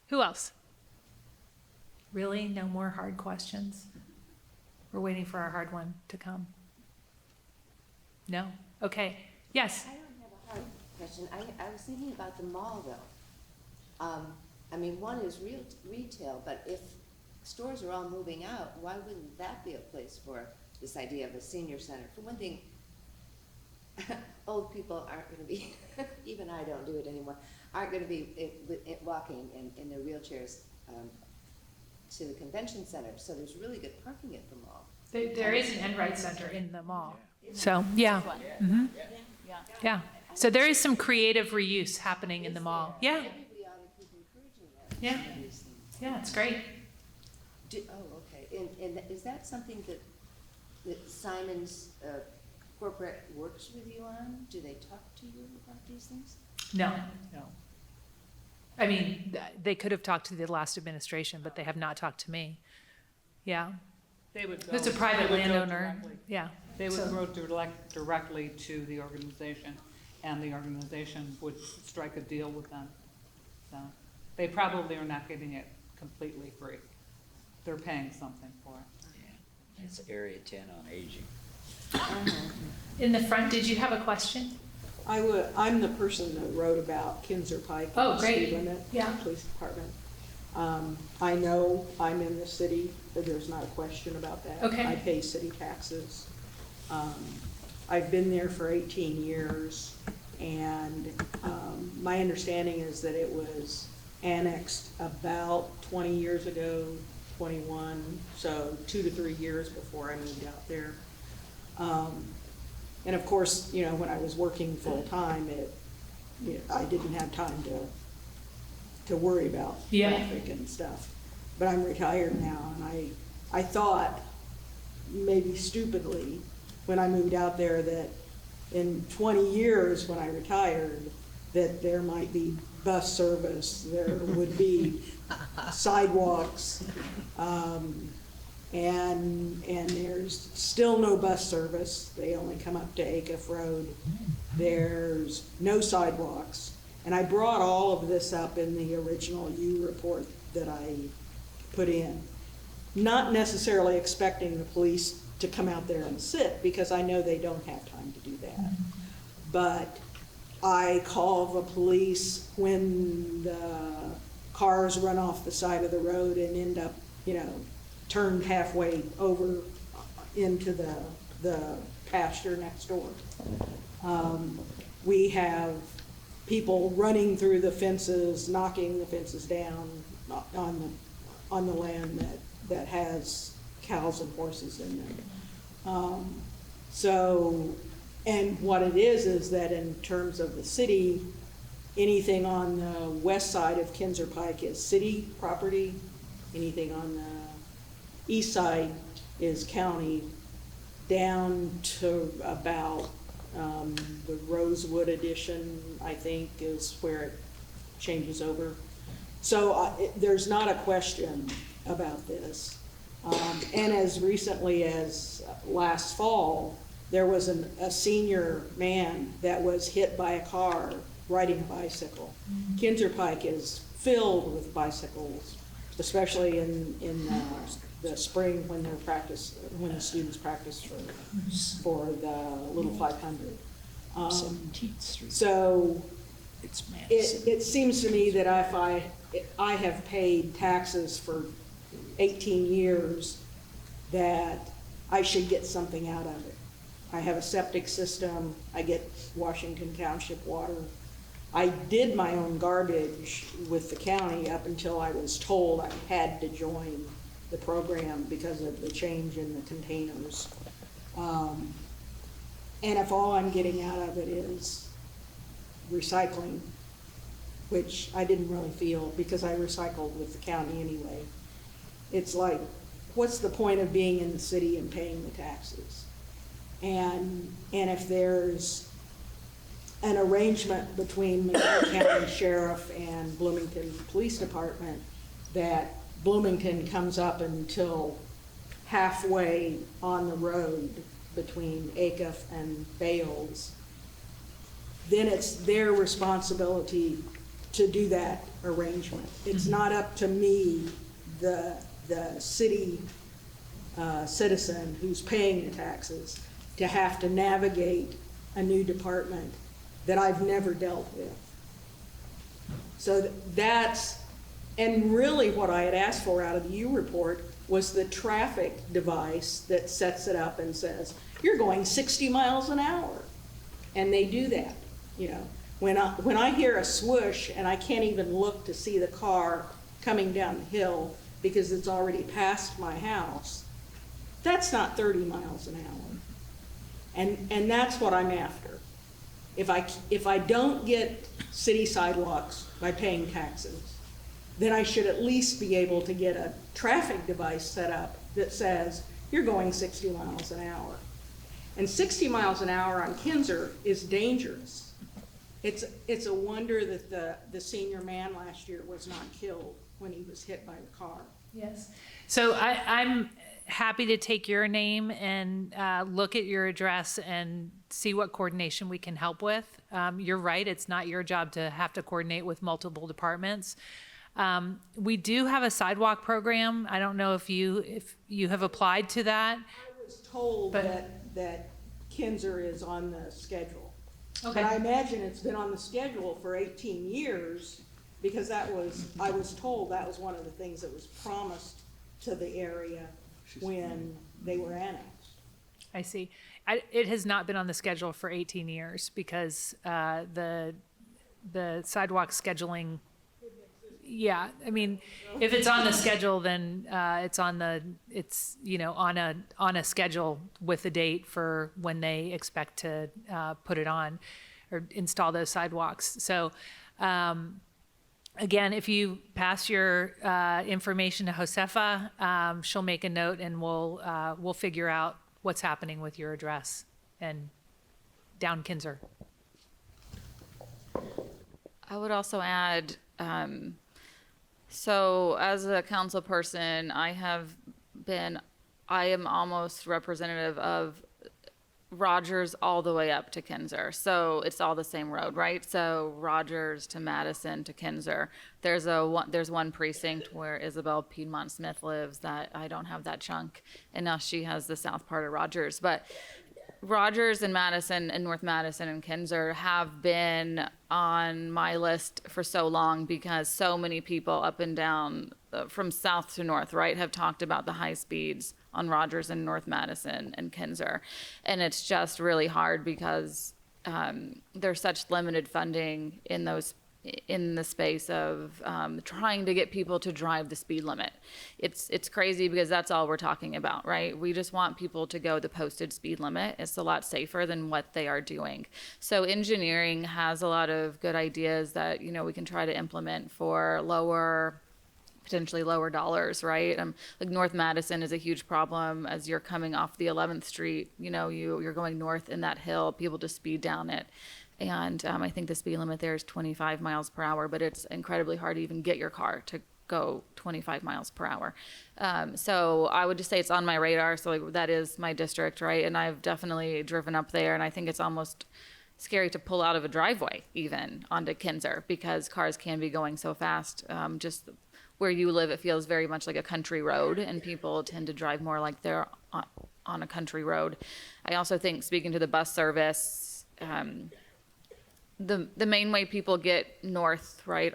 Who else? Really? No more hard questions? We're waiting for our hard one to come. No? Okay. Yes? I don't have a hard question. I was thinking about the mall, though. I mean, one is retail, but if stores are all moving out, why wouldn't that be a place for this idea of a senior center? For one thing, old people aren't going to be, even I don't do it anymore, aren't going to be walking in their wheelchairs to the convention center. So there's really good parking at the mall. There is an Enright Center in the mall. So, yeah. Mm-hmm. Yeah. So there is some creative reuse happening in the mall. Yeah. Maybe we ought to keep encouraging that. Yeah. These things. Yeah, it's great. Okay. And is that something that Simon's corporate works with you on? Do they talk to you about these things? No. I mean, they could have talked to the last administration, but they have not talked to me. Yeah. They would go. It's a private they would go landowner. directly. Yeah. They would So- go directly to the organization, and the organization would strike a deal with them. So they probably are not getting it completely free. They're paying something for it. It's Area 10 on aging. In the front, did you have a question? I'm the person that wrote about Kinzer Pike. Oh, and the great. speed limit, Yeah. Police Department. I know I'm in the city, but there's not a question about that. Okay. I pay city taxes. I've been there for 18 years, and my understanding is that it was annexed about 20 years ago, 21, so 2 to 3 years before I moved out there. And of course, you know, when I was working full-time, I didn't have time to worry about Yeah. traffic and stuff. But I'm retired now, and I thought, maybe stupidly, when I moved out there, that in 20 years, when I retired, that there might be bus service, there would be sidewalks, and there's still no bus service. They only come up to Acuff Road. There's no sidewalks. And I brought all of this up in the original U report that I put in, not necessarily expecting the police to come out there and sit, because I know they don't have time to do that. But I call the police when the cars run off the side of the road and end up, you know, turned halfway over into the pasture next door. We have people running through the fences, knocking the fences down on the land that has cows and horses in them. So, and what it is that in terms of the city, anything on the west side of Kinzer Pike is city property. Anything on the east side is county, down to about the Rosewood addition, I think, is where it changes over. So there's not a question about this. And as recently as last fall, there was a senior man that was hit by a car riding a bicycle. Kinzer Pike is filled with bicycles, especially in the spring when the students practice for the Little 500. 17th Street. So It's Madison. it seems to me that if I have paid taxes for 18 years, that I should get something out of it. I have a septic system, I get Washington Township water. I did my own garbage with the county up until I was told I had to join the program because of the change in the containers. And if all I'm getting out of it is recycling, which I didn't really feel because I recycled with the county anyway, it's like, what's the point of being in the city and paying the taxes? And if there's an arrangement between McLean County Sheriff and Bloomington Police Department that Bloomington comes up until halfway on the road between Acuff and Bales, then it's their responsibility to do that arrangement. It's not up to me, the city citizen who's paying the taxes, to have to navigate a new department that I've never dealt with. So that's, and really what I had asked for out of the U report was the traffic device that sets it up and says, you're going 60 miles an hour. And they do that, you know. When I hear a swoosh and I can't even look to see the car coming down the hill because it's already past my house, that's not 30 miles an hour. And that's what I'm after. If I don't get city sidewalks by paying taxes, then I should at least be able to get a traffic device set up that says, you're going 60 miles an hour. And 60 miles an hour on Kinzer is dangerous. It's a wonder that the senior man last year was not killed when he was hit by the car. Yes. So I'm happy to take your name and look at your address and see what coordination we can help with. You're right, it's not your job to have to coordinate with multiple departments. We do have a sidewalk program. I don't know if you have applied to that. I would was told But- that Kinzer is on the schedule. Okay. But I imagine it's been on the schedule for 18 years, because I was told that was one of the things that was promised to the area when they were annexed. I see. It has not been on the schedule for 18 years because the sidewalk scheduling. Yeah, I mean, if it's on the schedule, then it's on a schedule with a date for when they expect to put it on or install those sidewalks. So. Again, if you pass your information to Josefa, she'll make a note and we'll figure out what's happening with your address and down Kinzer. I would also add, so as a council person, I am almost representative of Rogers all the way up to Kinzer. So it's all the same road, right? So Rogers to Madison to Kinzer. There's one precinct where Isabel Piedmont Smith lives that I don't have that chunk, and now she has the south part of Rogers. But Rogers and Madison and North Madison and Kinzer have been on my list for so long because so many people up and down from south to north, right, have talked about the high speeds on Rogers and North Madison and Kinzer. And it's just really hard because there's such limited funding in the space of trying to get people to drive the speed limit. It's crazy because that's all we're talking about, right? We just want people to go the posted speed limit. It's a lot safer than what they are doing. So engineering has a lot of good ideas that, we can try to implement for potentially lower dollars, right? Like North Madison is a huge problem as you're coming off the 11th Street, you're going north in that hill, people just speed down it. And I think the speed limit there is 25 miles per hour, but it's incredibly hard to even get your car to go 25 miles per hour. So I would just say it's on my radar. So like, that is my district, right? And I've definitely driven up there, and I think it's almost scary to pull out of a driveway even onto Kinzer because cars can be going so fast. Just where you live, it feels very much like a country road, and people tend to drive more like they're on a country road. I also think, speaking to the bus service, the main way people get north, right,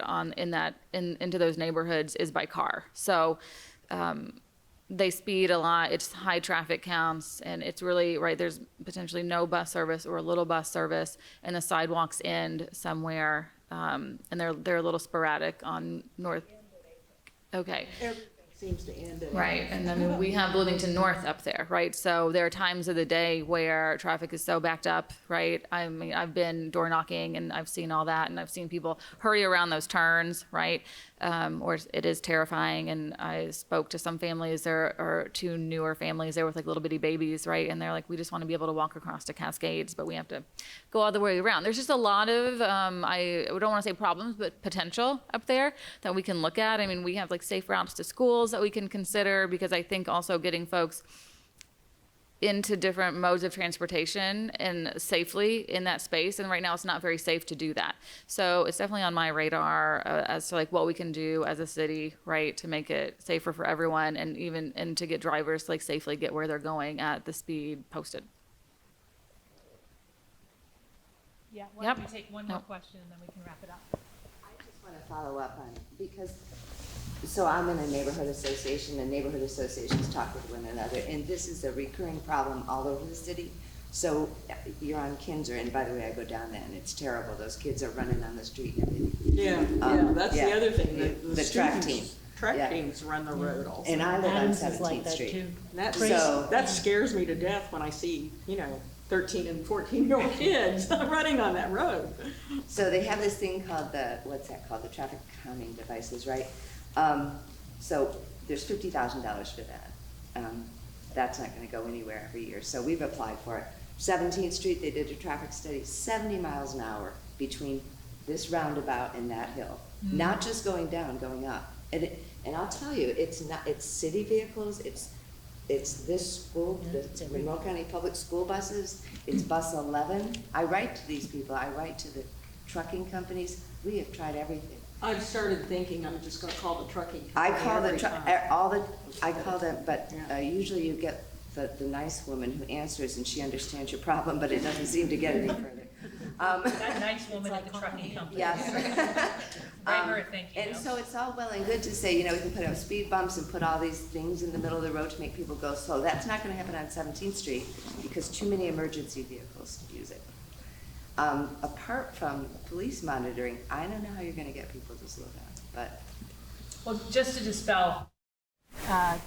into those neighborhoods is by car. So they speed a lot. It's high traffic counts, and it's really, right, there's potentially no bus service or a little bus service, and the sidewalks end somewhere, and they're a little sporadic on north. Okay. Everything seems to end at. Right, and then we have Bloomington North up there, right? So there are times of the day where traffic is so backed up, right? I mean, I've been door knocking and I've seen all that, and I've seen people hurry around those turns, right? Or it is terrifying. And I spoke to some families, there are two newer families there with like little bitty babies, right? And they're like, we just want to be able to walk across to Cascades, but we have to go all the way around. There's just a lot of, I don't want to say problems, but potential up there that we can look at. I mean, we have like safe routes to schools that we can consider, because I think also getting folks into different modes of transportation and safely in that space, and right now it's not very safe to do that. So it's definitely on my radar as to like what we can do as a city, right, to make it safer for everyone, and to get drivers to like safely get where they're going at the speed posted. Yeah, why Yep. don't we take one more Nope. question and then we can wrap it up. I just want to follow up on, because, so I'm in a neighborhood association, and neighborhood associations talk with one another, and this is a recurring problem all over the city. So you're on Kinzer, and by the way, I go down there, and it's terrible. Those kids are running on the street and everything. Yeah, that's yeah. the other thing, The track team. Track Yeah. teams run the road also. And I live on Adams is like 17th that Street. too. That scares me to death when I see, 13 and 14-year-old kids running on that road. So they have this thing called what's that called? The traffic calming devices, right? So there's $50,000 for that. That's not gonna go anywhere every year, so we've applied for it. 17th Street, they did a traffic study, 70 miles an hour between this roundabout and that hill. Not just going down, going up. And I'll tell you, it's city vehicles, it's this school, the Monroe County Public School buses, it's bus 11. I write to these people, I write to the trucking companies, we have tried everything. I've started thinking I'm just gonna call the trucking I company call every time. I call them, but Yeah. usually you get the nice woman who answers and she understands your problem, but it doesn't seem to get any further. That nice woman at the trucking company. Yes. Write her a thank you And note. so it's all well and good to say, we can put up speed bumps and put all these things in the middle of the road to make people go slow. That's not gonna happen on 17th Street because too many emergency vehicles use it. Apart from police monitoring, I don't know how you're gonna get people to slow down, but. Well, just to dispel a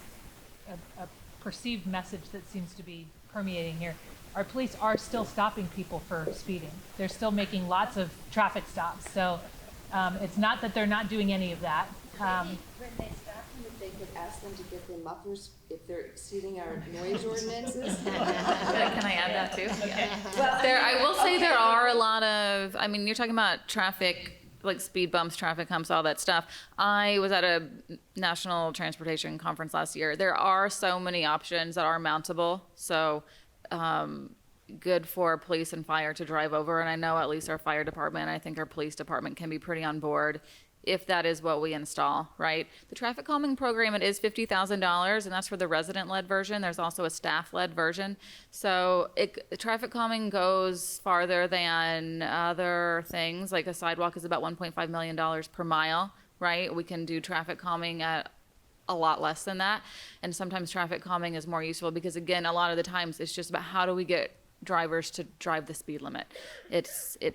perceived message that seems to be permeating here, our police are still stopping people for speeding. They're still making lots of traffic stops. So it's not that they're not doing any of that. When they stop them, if they could ask them to get their mufflers if they're exceeding our noise ordinances. Can I add that too? Yeah. Well, I will say there are a lot of, I mean, you're talking about traffic, like speed bumps, traffic humps, all that stuff. I was at a national transportation conference last year. There are so many options that are mountable. So good for police and fire to drive over. And I know at least our fire department, I think our police department can be pretty on board if that is what we install, right? The traffic calming program, it is $50,000, and that's for the resident-led version. There's also a staff-led version. So traffic calming goes farther than other things. Like a sidewalk is about $1.5 million per mile, right? We can do traffic calming at a lot less than that. And sometimes traffic calming is more useful because, again, a lot of the times it's just about how do we get drivers to drive the speed limit. It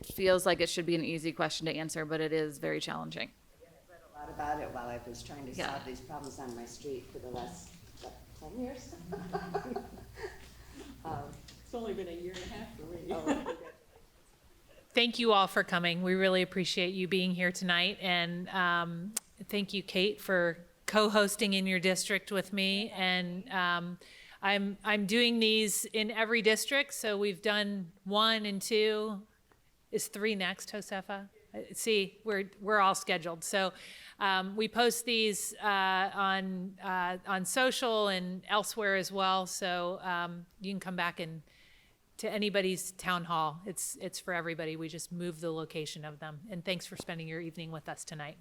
feels like it should be an easy question to answer, but it is very challenging. A lot about it while I was trying to solve these problems on my street for the last, 10 years? It's only been a year and a half for me. Oh, Thank you all for coming. We really appreciate you being here tonight. And thank you, Kate, for co-hosting in your district with me. And I'm doing these in every district. So we've done 1 and 2. Is 3 next, Josefa? See, we're all scheduled. So we post these on social and elsewhere as well. So you can come back and to anybody's town hall. It's for everybody. We just move the location of them. And thanks for spending your evening with us tonight.